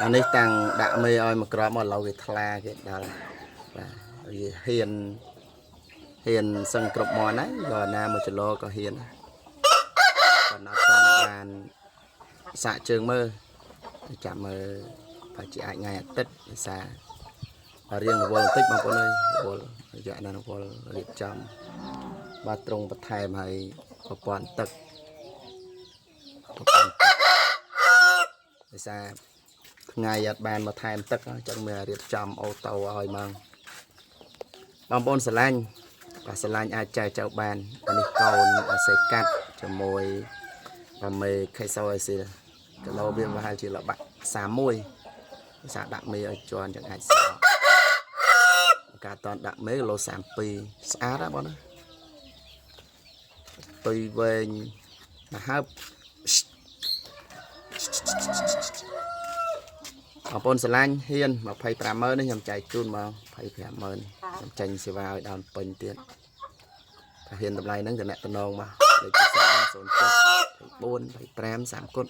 อันนี้ตั้งដាក់មេឲ្យមកក្របមកឡូវវាថ្លាគេដល់បាទវាហ៊ានសឹងគ្រប់មាត់ហើយក៏ណាមកចលោក៏ហ៊ានក៏ណាត់បានសាក់ជើងមើលចាំមើលប្រហែលជាអាចថ្ងៃអាទិត្យភាសារៀងរវល់បន្តិចបងប្អូនអើយរវល់រយៈណារវល់រៀបចំបាទត្រង់បន្ថែមឲ្យប្រព័ន្ធទឹកភាសាថ្ងៃអត់បានមកថែមទឹកចឹងមើលរៀបចំអូតូឲ្យមកបងប្អូនស្រឡាញ់បាទស្រឡាញ់អាចចែកចៅបានអានេះកូនអាសេកាត់ជាមួយមេខេសអេស៊ីគីឡូវាប្រហែលជាល្បាក់31ភាសាដាក់មេឲ្យជន់ចឹងអាចស្រោការតនដាក់មេគីឡូ32ស្អាតណាបងណាទុយវែងណាហើបបងប្អូនស្រឡាញ់ហ៊ាន250000នេះខ្ញុំចែកជូនមក250000ខ្ញុំចាញ់សេវាឲ្យដល់ពេញទៀតถ้าហ៊ានតម្លៃហ្នឹងតំណងមកលេខពិសេស07 24 25 30គុណ